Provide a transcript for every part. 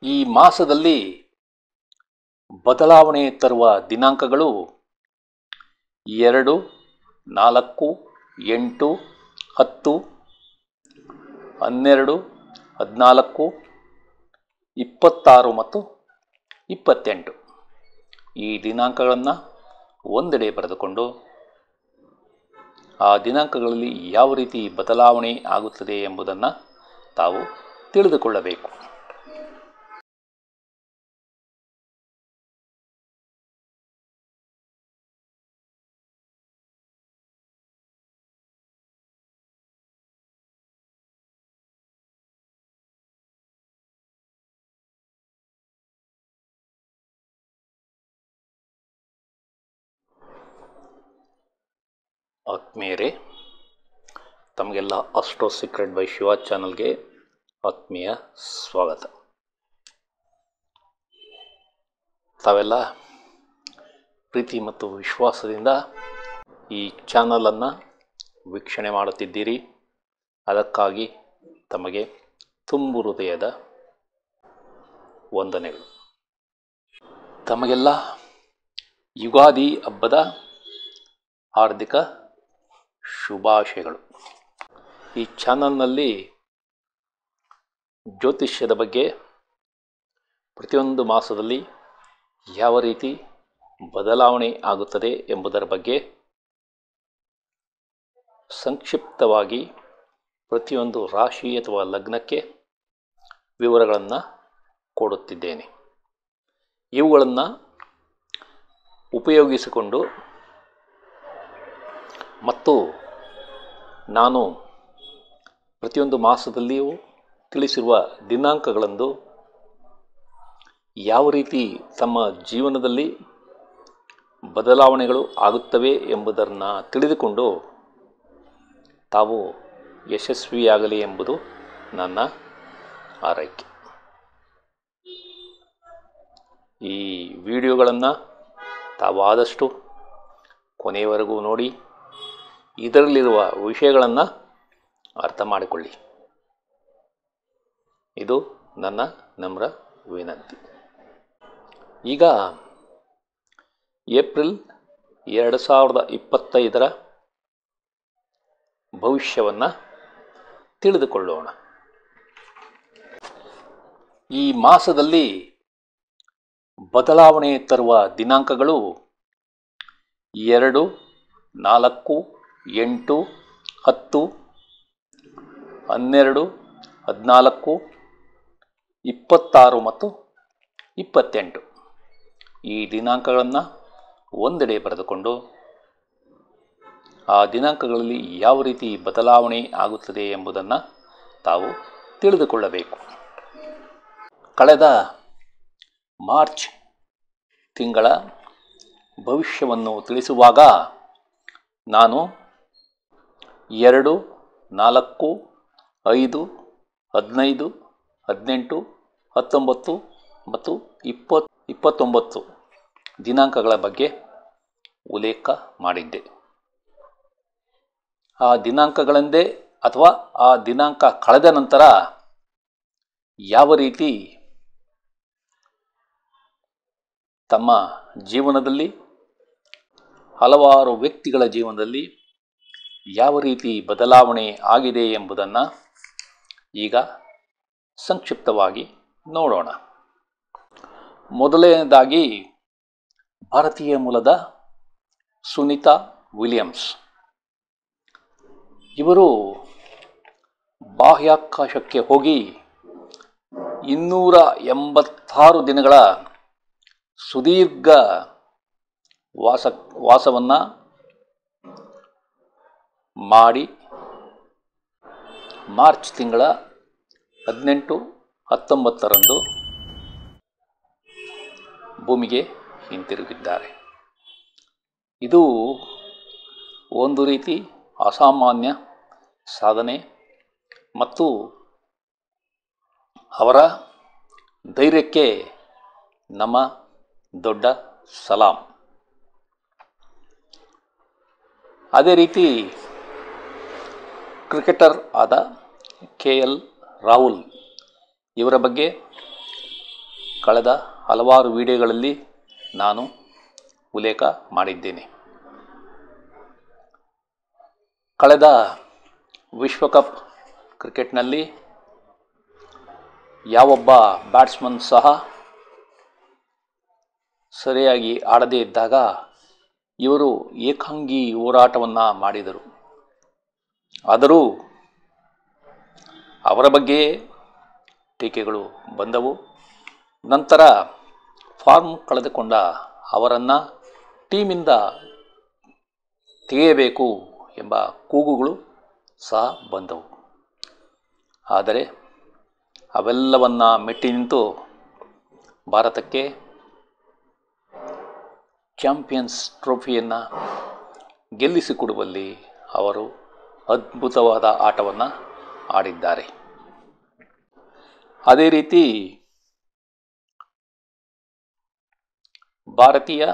ಈ ಮಾಸದಲ್ಲಿ ಬದಲಾವಣೆ ತರುವ ದಿನಾಂಕಗಳು 2, 4, 8, 10, 12, 14, 26 ಮತ್ತು 28 ಈ ದಿನಾಂಕಗಳನ್ನು ಒಂದೆಡೆ ಬರೆದುಕೊಂಡು ಆ ದಿನಾಂಕಗಳಲ್ಲಿ ಯಾವ ರೀತಿ ಬದಲಾವಣೆ ಆಗುತ್ತದೆ ಎಂಬುದನ್ನು ತಾವು ತಿಳಿದುಕೊಳ್ಳಬೇಕು. ಆತ್ಮೀಯರೇ, ತಮಗೆಲ್ಲ ಅಸ್ಟ್ರೋ ಸೀಕ್ರೆಟ್ ಬೈ ಶಿವ ಚಾನಲ್ಗೆ ಆತ್ಮೀಯ ಸ್ವಾಗತ. ತಾವೆಲ್ಲ ಪ್ರೀತಿ ಮತ್ತು ವಿಶ್ವಾಸದಿಂದ ಈ ಚಾನಲನ್ನು ವೀಕ್ಷಣೆ ಮಾಡುತ್ತಿದ್ದೀರಿ. ಅದಕ್ಕಾಗಿ ತಮಗೆ ತುಂಬು ಹೃದಯದ ವಂದನೆಗಳು. ತಮಗೆಲ್ಲ ಯುಗಾದಿ ಹಬ್ಬದ ಹಾರ್ದಿಕ ಶುಭಾಶಯಗಳು. ಈ ಚಾನಲ್ನಲ್ಲಿ ಜ್ಯೋತಿಷ್ಯದ ಬಗ್ಗೆ ಪ್ರತಿಯೊಂದು ಮಾಸದಲ್ಲಿ ಯಾವ ರೀತಿ ಬದಲಾವಣೆ ಆಗುತ್ತದೆ ಎಂಬುದರ ಬಗ್ಗೆ ಸಂಕ್ಷಿಪ್ತವಾಗಿ ಪ್ರತಿಯೊಂದು ರಾಶಿ ಅಥವಾ ಲಗ್ನಕ್ಕೆ ವಿವರಗಳನ್ನು ಕೊಡುತ್ತಿದ್ದೇನೆ. ಇವುಗಳನ್ನು ಉಪಯೋಗಿಸಿಕೊಂಡು ಮತ್ತು ನಾನು ಪ್ರತಿಯೊಂದು ಮಾಸದಲ್ಲಿಯೂ ತಿಳಿಸಿರುವ ದಿನಾಂಕಗಳಂದು ಯಾವ ರೀತಿ ತಮ್ಮ ಜೀವನದಲ್ಲಿ ಬದಲಾವಣೆಗಳು ಆಗುತ್ತವೆ ಎಂಬುದನ್ನು ತಿಳಿದುಕೊಂಡು ತಾವು ಯಶಸ್ವಿಯಾಗಲಿ ಎಂಬುದು ನನ್ನ ಆರೈಕೆ. ಈ ವಿಡಿಯೋಗಳನ್ನು ತಾವು ಆದಷ್ಟು ಕೊನೆಯವರೆಗೂ ನೋಡಿ ಇದರಲ್ಲಿರುವ ವಿಷಯಗಳನ್ನು ಅರ್ಥ ಮಾಡಿಕೊಳ್ಳಿ. ಇದು ನನ್ನ ನಮ್ರ ವಿನಂತಿ. ಈಗ ಏಪ್ರಿಲ್ 2025 ಭವಿಷ್ಯವನ್ನು ತಿಳಿದುಕೊಳ್ಳೋಣ. ಈ ಮಾಸದಲ್ಲಿ ಬದಲಾವಣೆ ತರುವ ದಿನಾಂಕಗಳು 2, 4, 8, 10, 12, 14, 26 ಮತ್ತು 28 ಈ ದಿನಾಂಕಗಳನ್ನು ಒಂದೆಡೆ ಬರೆದುಕೊಂಡು ಆ ದಿನಾಂಕಗಳಲ್ಲಿ ಯಾವ ರೀತಿ ಬದಲಾವಣೆ ಆಗುತ್ತದೆ ಎಂಬುದನ್ನು ತಾವು ತಿಳಿದುಕೊಳ್ಳಬೇಕು. ಕಳೆದ ಮಾರ್ಚ್ ತಿಂಗಳ ಭವಿಷ್ಯವನ್ನು ತಿಳಿಸುವಾಗ ನಾನು 2, 4, 5, 15, 18, 19 ಮತ್ತು 29 ದಿನಾಂಕಗಳ ಬಗ್ಗೆ ಉಲ್ಲೇಖ ಮಾಡಿದ್ದೆ. ಆ ದಿನಾಂಕಗಳೆಂದೇ ಅಥವಾ ಆ ದಿನಾಂಕ ಕಳೆದ ನಂತರ ಯಾವ ರೀತಿ ತಮ್ಮ ಜೀವನದಲ್ಲಿ ಹಲವಾರು ವ್ಯಕ್ತಿಗಳ ಜೀವನದಲ್ಲಿ ಯಾವ ರೀತಿ ಬದಲಾವಣೆ ಆಗಿದೆ ಎಂಬುದನ್ನು ಈಗ ಸಂಕ್ಷಿಪ್ತವಾಗಿ ನೋಡೋಣ. ಮೊದಲನೇದಾಗಿ ಭಾರತೀಯ ಮೂಲದ ಸುನೀತಾ ವಿಲಿಯಮ್ಸ್ ಇವರು ಬಾಹ್ಯಾಕಾಶಕ್ಕೆ ಹೋಗಿ 286 ದಿನಗಳ ಸುದೀರ್ಘ ವಾಸವನ್ನು ಮಾಡಿ ಮಾರ್ಚ್ ತಿಂಗಳ 18, 19 ಭೂಮಿಗೆ ಹಿಂತಿರುಗಿದ್ದಾರೆ. ಇದು ಒಂದು ರೀತಿ ಅಸಾಮಾನ್ಯ ಸಾಧನೆ ಮತ್ತು ಅವರ ಧೈರ್ಯಕ್ಕೆ ನಮ್ಮ ದೊಡ್ಡ ಸಲಾಂ. ಅದೇ ರೀತಿ ಕ್ರಿಕೆಟರ್ ಆದ KL ರಾಹುಲ್ ಇವರ ಬಗ್ಗೆ ಕಳೆದ ಹಲವಾರು ವಿಡಿಯೋಗಳಲ್ಲಿ ನಾನು ಉಲ್ಲೇಖ ಮಾಡಿದ್ದೇನೆ. ಕಳೆದ ವಿಶ್ವಕಪ್ ಕ್ರಿಕೆಟ್ನಲ್ಲಿ ಯಾವೊಬ್ಬ ಬ್ಯಾಟ್ಸ್ಮನ್ ಸಹ ಸರಿಯಾಗಿ ಆಡದೇ ಇದ್ದಾಗ ಇವರು ಏಕಾಂಗಿ ಹೋರಾಟವನ್ನು ಮಾಡಿದರು. ಆದರೂ ಅವರ ಬಗ್ಗೆ ಟೀಕೆಗಳು ಬಂದವು. ನಂತರ ಫಾರ್ಮ್ ಕಳೆದುಕೊಂಡ ಅವರನ್ನು ಟೀಮಿಂದ ತೆಗೆಯಬೇಕು ಎಂಬ ಕೂಗುಗಳು ಸಹ ಬಂದವು. ಆದರೆ ಅವೆಲ್ಲವನ್ನು ಮೆಟ್ಟಿ ನಿಂತು ಭಾರತಕ್ಕೆ ಚಾಂಪಿಯನ್ಸ್ ಟ್ರೋಫಿಯನ್ನು ಗೆಲ್ಲಿಸಿಕೊಡುವಲ್ಲಿ ಅವರು ಅದ್ಭುತವಾದ ಆಟವನ್ನು ಆಡಿದ್ದಾರೆ. ಅದೇ ರೀತಿ ಭಾರತೀಯ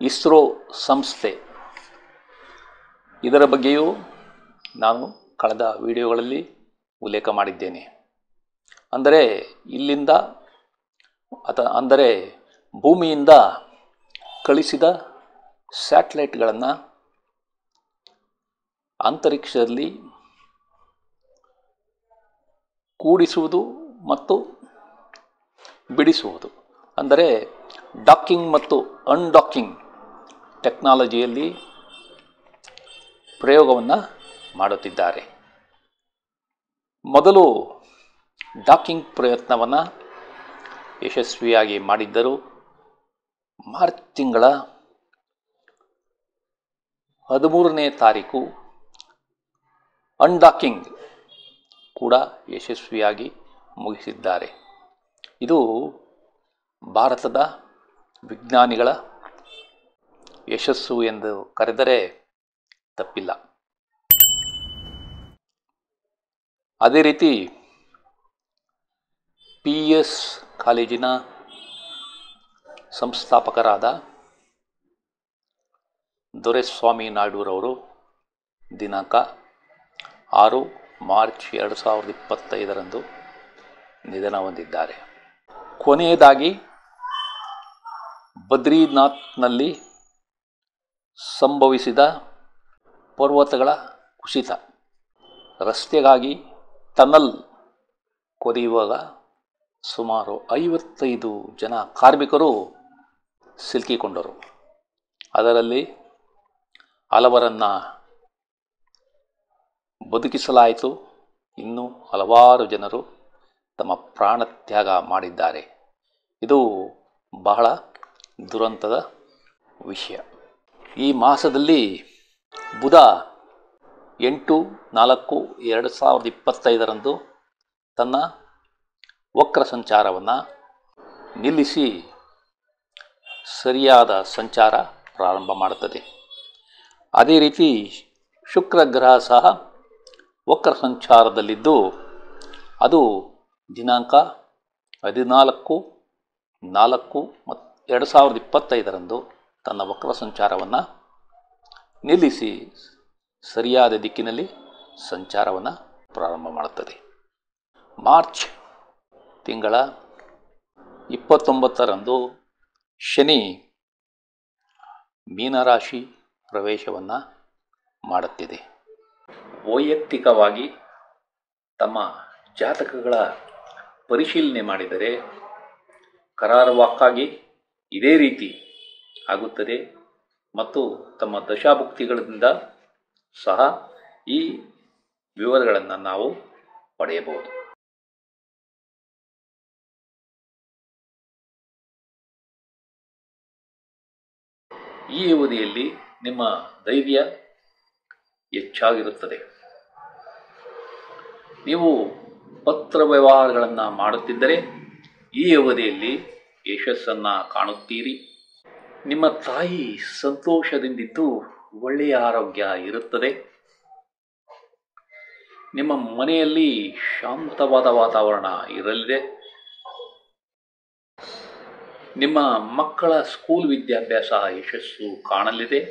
ಇಸ್ರೋ ಸಂಸ್ಥೆ, ಇದರ ಬಗ್ಗೆಯೂ ನಾನು ಕಳೆದ ವಿಡಿಯೋಗಳಲ್ಲಿ ಉಲ್ಲೇಖ ಮಾಡಿದ್ದೇನೆ. ಅಂದರೆ ಭೂಮಿಯಿಂದ ಕಳಿಸಿದ ಸ್ಯಾಟಲೈಟ್ಗಳನ್ನು ಅಂತರಿಕ್ಷದಲ್ಲಿ ಕೂಡಿಸುವುದು ಮತ್ತು ಬಿಡಿಸುವುದು, ಅಂದರೆ ಡಾಕಿಂಗ್ ಮತ್ತು ಅನ್ಡಾಕಿಂಗ್ ಟೆಕ್ನಾಲಜಿಯಲ್ಲಿ ಪ್ರಯೋಗವನ್ನು ಮಾಡುತ್ತಿದ್ದಾರೆ. ಮೊದಲು ಡಾಕಿಂಗ್ ಪ್ರಯತ್ನವನ್ನು ಯಶಸ್ವಿಯಾಗಿ ಮಾಡಿದ್ದರು. ಮಾರ್ಚ್ ತಿಂಗಳ 13ನೇ ತಾರೀಕು ಅನ್ಡಾಕಿಂಗ್ ಕೂಡ ಯಶಸ್ವಿಯಾಗಿ ಮುಗಿಸಿದ್ದಾರೆ. ಇದು ಭಾರತದ ವಿಜ್ಞಾನಿಗಳ ಯಶಸ್ಸು ಎಂದು ಕರೆದರೆ ತಪ್ಪಿಲ್ಲ. ಅದೇ ರೀತಿ PS ಕಾಲೇಜಿನ ಸಂಸ್ಥಾಪಕರಾದ ದೊರೆಸ್ವಾಮಿ ನಾಯ್ಡುರವರು ದಿನಾಂಕ 6 ಮಾರ್ಚ್ 2025ರಂದು ನಿಧನ ಹೊಂದಿದ್ದಾರೆ. ಕೊನೆಯದಾಗಿ ಬದ್ರಿನಾಥ್ನಲ್ಲಿ ಸಂಭವಿಸಿದ ಪರ್ವತಗಳ ಕುಸಿತ, ರಸ್ತೆಗಾಗಿ ಟನಲ್ ಕೊರೆಯುವಾಗ ಸುಮಾರು 55 ಜನ ಕಾರ್ಮಿಕರು ಸಿಲುಕಿಕೊಂಡರು. ಅದರಲ್ಲಿ ಹಲವರನ್ನು ಬದುಕಿಸಲಾಯಿತು. ಇನ್ನೂ ಹಲವಾರು ಜನರು ತಮ್ಮ ಪ್ರಾಣತ್ಯಾಗ ಮಾಡಿದ್ದಾರೆ. ಇದು ಬಹಳ ದುರಂತದ ವಿಷಯ. ಈ ಮಾಸದಲ್ಲಿ ಬುಧ 8/4/2025ರಂದು ತನ್ನ ವಕ್ರ ಸಂಚಾರವನ್ನು ನಿಲ್ಲಿಸಿ ಸರಿಯಾದ ಸಂಚಾರ ಪ್ರಾರಂಭ ಮಾಡುತ್ತದೆ. ಅದೇ ರೀತಿ ಶುಕ್ರ ಗ್ರಹ ಸಹ ವಕ್ರ ಸಂಚಾರದಲ್ಲಿದ್ದು ಅದು ದಿನಾಂಕ 14/4/2025ರಂದು ತನ್ನ ವಕ್ರ ಸಂಚಾರವನ್ನು ನಿಲ್ಲಿಸಿ ಸರಿಯಾದ ದಿಕ್ಕಿನಲ್ಲಿ ಸಂಚಾರವನ್ನು ಪ್ರಾರಂಭ ಮಾಡುತ್ತದೆ. ಮಾರ್ಚ್ ತಿಂಗಳ 29ರಂದು ಶನಿ ಮೀನರಾಶಿ ಪ್ರವೇಶವನ್ನು ಮಾಡುತ್ತಿದೆ. ವೈಯಕ್ತಿಕವಾಗಿ ತಮ್ಮ ಜಾತಕಗಳ ಪರಿಶೀಲನೆ ಮಾಡಿದರೆ ಕರಾರುವಾಕ್ಕಾಗಿ ಇದೇ ರೀತಿ ಆಗುತ್ತದೆ ಮತ್ತು ತಮ್ಮ ದಶಾಭುಕ್ತಿಗಳಿಂದ ಸಹ ಈ ವಿವರಗಳನ್ನು ನಾವು ಪಡೆಯಬಹುದು. ಈ ಅವಧಿಯಲ್ಲಿ ನಿಮ್ಮ ಧೈರ್ಯ ಹೆಚ್ಚಾಗಿರುತ್ತದೆ. ನೀವು ಪತ್ರ ವ್ಯವಹಾರಗಳನ್ನು ಮಾಡುತ್ತಿದ್ದರೆ ಈ ಅವಧಿಯಲ್ಲಿ ಯಶಸ್ಸನ್ನು ಕಾಣುತ್ತೀರಿ. ನಿಮ್ಮ ತಾಯಿ ಸಂತೋಷದಿಂದಿದ್ದು ಒಳ್ಳೆಯ ಆರೋಗ್ಯ ಇರುತ್ತದೆ. ನಿಮ್ಮ ಮನೆಯಲ್ಲಿ ಶಾಂತವಾದ ವಾತಾವರಣ ಇರಲಿದೆ. ನಿಮ್ಮ ಮಕ್ಕಳ ಸ್ಕೂಲ್ ವಿದ್ಯಾಭ್ಯಾಸ ಯಶಸ್ಸು ಕಾಣಲಿದೆ.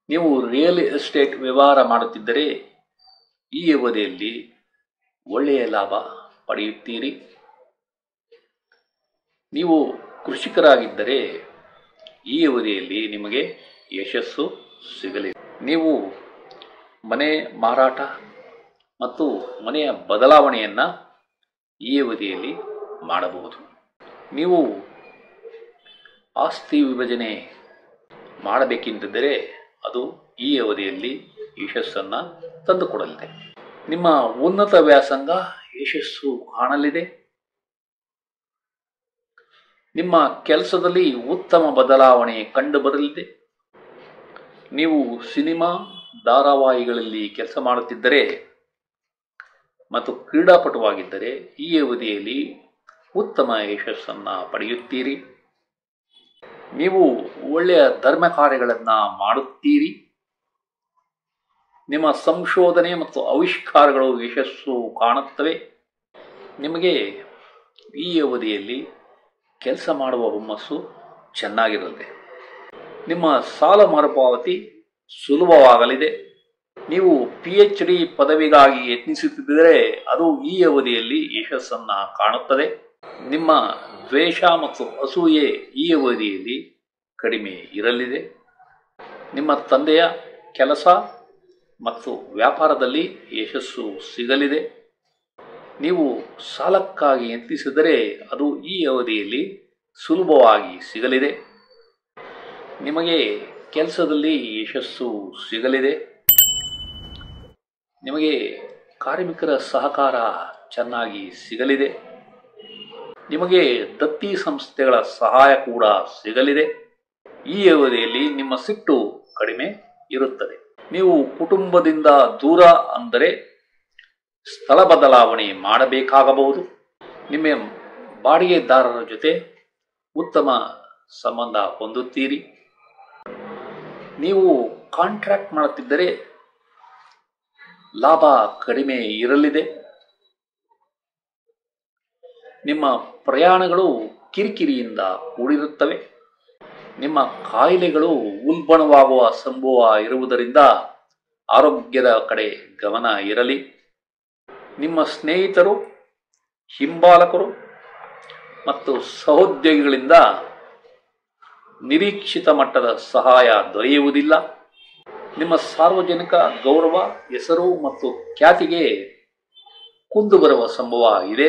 ನೀವು ರಿಯಲ್ ಎಸ್ಟೇಟ್ ವ್ಯವಹಾರ ಮಾಡುತ್ತಿದ್ದರೆ ಈ ಅವಧಿಯಲ್ಲಿ ಒಳ್ಳೆಯ ಲಾಭ ಪಡೆಯುತ್ತೀರಿ. ನೀವು ಕೃಷಿಕರಾಗಿದ್ದರೆ ಈ ಅವಧಿಯಲ್ಲಿ ನಿಮಗೆ ಯಶಸ್ಸು ಸಿಗಲಿದೆ. ನೀವು ಮನೆ ಮಾರಾಟ ಮತ್ತು ಮನೆಯ ಬದಲಾವಣೆಯನ್ನು ಈ ಅವಧಿಯಲ್ಲಿ ಮಾಡಬಹುದು. ನೀವು ಆಸ್ತಿ ವಿಭಜನೆ ಮಾಡಬೇಕೆಂದಿದ್ದರೆ ಅದು ಈ ಅವಧಿಯಲ್ಲಿ ಯಶಸ್ಸನ್ನು ತಂದುಕೊಡಲಿದೆ. ನಿಮ್ಮ ಉನ್ನತ ವ್ಯಾಸಂಗ ಯಶಸ್ಸು ಕಾಣಲಿದೆ. ನಿಮ್ಮ ಕೆಲಸದಲ್ಲಿ ಉತ್ತಮ ಬದಲಾವಣೆ ಕಂಡುಬರಲಿದೆ. ನೀವು ಸಿನಿಮಾ ಧಾರಾವಾಹಿಗಳಲ್ಲಿ ಕೆಲಸ ಮಾಡುತ್ತಿದ್ದರೆ ಮತ್ತು ಕ್ರೀಡಾಪಟುವಾಗಿದ್ದರೆ ಈ ಅವಧಿಯಲ್ಲಿ ಉತ್ತಮ ಯಶಸ್ಸನ್ನು ಪಡೆಯುತ್ತೀರಿ. ನೀವು ಒಳ್ಳೆಯ ಧರ್ಮ ಕಾರ್ಯಗಳನ್ನು ಮಾಡುತ್ತೀರಿ. ನಿಮ್ಮ ಸಂಶೋಧನೆ ಮತ್ತು ಆವಿಷ್ಕಾರಗಳು ಯಶಸ್ಸು ಕಾಣುತ್ತವೆ. ನಿಮಗೆ ಈ ಅವಧಿಯಲ್ಲಿ ಕೆಲಸ ಮಾಡುವ ಹುಮ್ಮಸ್ಸು ಚೆನ್ನಾಗಿರಲಿದೆ. ನಿಮ್ಮ ಸಾಲ ಮರುಪಾವತಿ ಸುಲಭವಾಗಲಿದೆ. ನೀವು PhD ಪದವಿಗಾಗಿ ಯತ್ನಿಸುತ್ತಿದ್ದರೆ ಅದು ಈ ಅವಧಿಯಲ್ಲಿ ಯಶಸ್ಸನ್ನು ಕಾಣುತ್ತದೆ. ನಿಮ್ಮ ದ್ವೇಷ ಮತ್ತು ಅಸೂಯೆ ಈ ಅವಧಿಯಲ್ಲಿ ಕಡಿಮೆ ಇರಲಿದೆ. ನಿಮ್ಮ ತಂದೆಯ ಕೆಲಸ ಮತ್ತು ವ್ಯಾಪಾರದಲ್ಲಿ ಯಶಸ್ಸು ಸಿಗಲಿದೆ. ನೀವು ಸಾಲಕ್ಕಾಗಿ ಯತ್ನಿಸಿದರೆ ಅದು ಈ ಅವಧಿಯಲ್ಲಿ ಸುಲಭವಾಗಿ ಸಿಗಲಿದೆ. ನಿಮಗೆ ಕೆಲಸದಲ್ಲಿ ಯಶಸ್ಸು ಸಿಗಲಿದೆ. ನಿಮಗೆ ಕಾರ್ಮಿಕರ ಸಹಕಾರ ಚೆನ್ನಾಗಿ ಸಿಗಲಿದೆ. ನಿಮಗೆ ದತ್ತಿ ಸಂಸ್ಥೆಗಳ ಸಹಾಯ ಕೂಡ ಸಿಗಲಿದೆ. ಈ ಅವಧಿಯಲ್ಲಿ ನಿಮ್ಮ ಸಿಟ್ಟು ಕಡಿಮೆ ಇರುತ್ತದೆ. ನೀವು ಕುಟುಂಬದಿಂದ ದೂರ ಅಂದರೆ ಸ್ಥಳ ಬದಲಾವಣೆ ಮಾಡಬೇಕಾಗಬಹುದು. ನಿಮ್ಮ ಬಾಡಿಗೆದಾರರ ಜೊತೆ ಉತ್ತಮ ಸಂಬಂಧ ಹೊಂದುತ್ತೀರಿ. ನೀವು ಕಾಂಟ್ರಾಕ್ಟ್ ಮಾಡುತ್ತಿದ್ದರೆ ಲಾಭ ಕಡಿಮೆ ಇರಲಿದೆ. ನಿಮ್ಮ ಪ್ರಯಾಣಗಳು ಕಿರಿಕಿರಿಯಿಂದ ಕೂಡಿರುತ್ತವೆ. ನಿಮ್ಮ ಕಾಯಿಲೆಗಳು ಉಲ್ಬಣವಾಗುವ ಸಂಭವ ಇರುವುದರಿಂದ ಆರೋಗ್ಯದ ಕಡೆ ಗಮನ ಇರಲಿ. ನಿಮ್ಮ ಸ್ನೇಹಿತರು, ಹಿಂಬಾಲಕರು ಮತ್ತು ಸಹೋದ್ಯೋಗಿಗಳಿಂದ ನಿರೀಕ್ಷಿತ ಮಟ್ಟದ ಸಹಾಯ ದೊರೆಯುವುದಿಲ್ಲ. ನಿಮ್ಮ ಸಾರ್ವಜನಿಕ ಗೌರವ, ಹೆಸರು ಮತ್ತು ಖ್ಯಾತಿಗೆ ಕುಂದು ಬರುವ ಸಂಭವ ಇದೆ.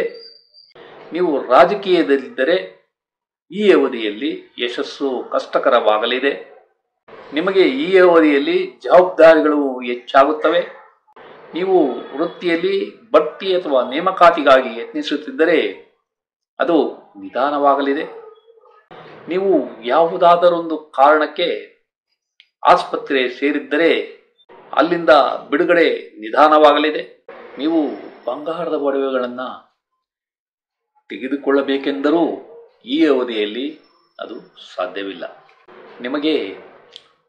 ನೀವು ರಾಜಕೀಯದಲ್ಲಿದ್ದರೆ ಈ ಅವಧಿಯಲ್ಲಿ ಯಶಸ್ಸು ಕಷ್ಟಕರವಾಗಲಿದೆ. ನಿಮಗೆ ಈ ಅವಧಿಯಲ್ಲಿ ಜವಾಬ್ದಾರಿಗಳು ಹೆಚ್ಚಾಗುತ್ತವೆ. ನೀವು ವೃತ್ತಿಯಲ್ಲಿ ಬಡ್ತಿ ಅಥವಾ ನೇಮಕಾತಿಗಾಗಿ ಯತ್ನಿಸುತ್ತಿದ್ದರೆ ಅದು ನಿಧಾನವಾಗಲಿದೆ. ನೀವು ಯಾವುದಾದರೊಂದು ಕಾರಣಕ್ಕೆ ಆಸ್ಪತ್ರೆ ಸೇರಿದ್ದರೆ ಅಲ್ಲಿಂದ ಬಿಡುಗಡೆ ನಿಧಾನವಾಗಲಿದೆ. ನೀವು ಬಂಗಾರದ ಒಡವೆಗಳನ್ನು ತೆಗೆದುಕೊಳ್ಳಬೇಕೆಂದರೂ ಈ ಅವಧಿಯಲ್ಲಿ ಅದು ಸಾಧ್ಯವಿಲ್ಲ. ನಿಮಗೆ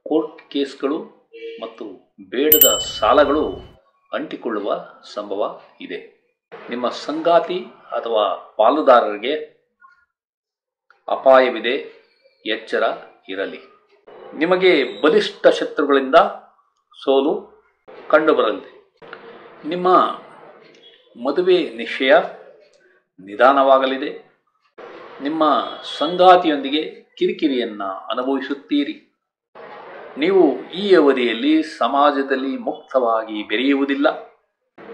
ಕೋರ್ಟ್ ಕೇಸ್ಗಳು ಮತ್ತು ಬೇಡದ ಸಾಲಗಳು ಅಂಟಿಕೊಳ್ಳುವ ಸಂಭವ ಇದೆ. ನಿಮ್ಮ ಸಂಗಾತಿ ಅಥವಾ ಪಾಲುದಾರರಿಗೆ ಅಪಾಯವಿದೆ, ಎಚ್ಚರ ಇರಲಿ. ನಿಮಗೆ ಬಲಿಷ್ಠ ಶತ್ರುಗಳಿಂದ ಸೋಲು ಕಂಡುಬರಲಿದೆ. ನಿಮ್ಮ ಮದುವೆ ನಿಶ್ಚಯ ನಿಧಾನವಾಗಲಿದೆ. ನಿಮ್ಮ ಸಂಗಾತಿಯೊಂದಿಗೆ ಕಿರಿಕಿರಿಯನ್ನು ಅನುಭವಿಸುತ್ತೀರಿ. ನೀವು ಈ ಅವಧಿಯಲ್ಲಿ ಸಮಾಜದಲ್ಲಿ ಮುಕ್ತವಾಗಿ ಬೆರೆಯುವುದಿಲ್ಲ.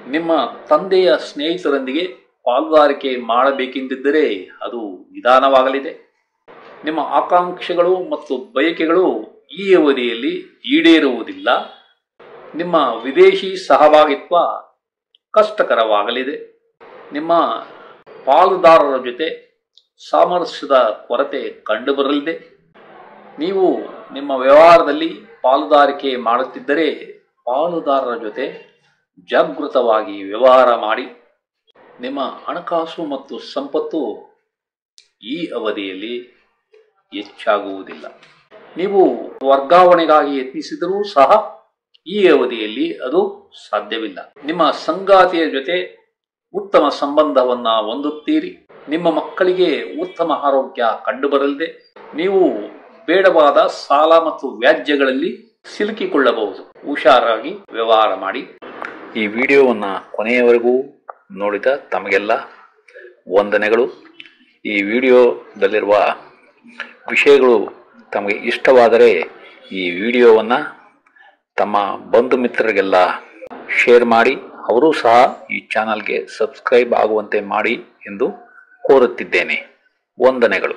ನಿಮ್ಮ ತಂದೆಯ ಸ್ನೇಹಿತರೊಂದಿಗೆ ಪಾಲುದಾರಿಕೆ ಮಾಡಬೇಕೆಂದಿದ್ದರೆ ಅದು ನಿಧಾನವಾಗಲಿದೆ. ನಿಮ್ಮ ಆಕಾಂಕ್ಷೆಗಳು ಮತ್ತು ಬಯಕೆಗಳು ಈ ಅವಧಿಯಲ್ಲಿ ಈಡೇರುವುದಿಲ್ಲ. ನಿಮ್ಮ ವಿದೇಶಿ ಸಹಭಾಗಿತ್ವ ಕಷ್ಟಕರವಾಗಲಿದೆ. ನಿಮ್ಮ ಪಾಲುದಾರರ ಜೊತೆ ಸಾಮರಸ್ಯದ ಕೊರತೆ ಕಂಡುಬರಲಿದೆ. ನೀವು ನಿಮ್ಮ ವ್ಯವಹಾರದಲ್ಲಿ ಪಾಲುದಾರಿಕೆ ಮಾಡುತ್ತಿದ್ದರೆ ಪಾಲುದಾರರ ಜೊತೆ ಜಾಗೃತವಾಗಿ ವ್ಯವಹಾರ ಮಾಡಿ. ನಿಮ್ಮ ಹಣಕಾಸು ಮತ್ತು ಸಂಪತ್ತು ಈ ಅವಧಿಯಲ್ಲಿ ಹೆಚ್ಚಾಗುವುದಿಲ್ಲ. ನೀವು ವರ್ಗಾವಣೆಗಾಗಿ ಯತ್ನಿಸಿದರೂ ಸಹ ಈ ಅವಧಿಯಲ್ಲಿ ಅದು ಸಾಧ್ಯವಿಲ್ಲ. ನಿಮ್ಮ ಸಂಗಾತಿಯ ಜೊತೆ ಉತ್ತಮ ಸಂಬಂಧವನ್ನು ಹೊಂದುತ್ತೀರಿ. ನಿಮ್ಮ ಮಕ್ಕಳಿಗೆ ಉತ್ತಮ ಆರೋಗ್ಯ ಕಂಡುಬರಲಿದೆ. ನೀವು ಬೇಡವಾದ ಸಾಲ ಮತ್ತು ವ್ಯಾಜ್ಯಗಳಲ್ಲಿ ಸಿಲುಕಿಕೊಳ್ಳಬಹುದು. ಹುಷಾರಾಗಿ ವ್ಯವಹಾರ ಮಾಡಿ. ಈ ವಿಡಿಯೋವನ್ನು ಕೊನೆಯವರೆಗೂ ನೋಡಿದ ತಮಗೆಲ್ಲ ವಂದನೆಗಳು. ಈ ವಿಡಿಯೋದಲ್ಲಿರುವ ವಿಷಯಗಳು ತಮಗೆ ಇಷ್ಟವಾದರೆ ಈ ವಿಡಿಯೋವನ್ನು ತಮ್ಮ ಬಂಧು ಮಿತ್ರರಿಗೆಲ್ಲ ಶೇರ್ ಮಾಡಿ, ಅವರೂ ಸಹ ಈ ಚಾನಲ್ಗೆ ಸಬ್ಸ್ಕ್ರೈಬ್ ಆಗುವಂತೆ ಮಾಡಿ ಎಂದು ಕೋರುತ್ತಿದ್ದೇನೆ. ವಂದನೆಗಳು.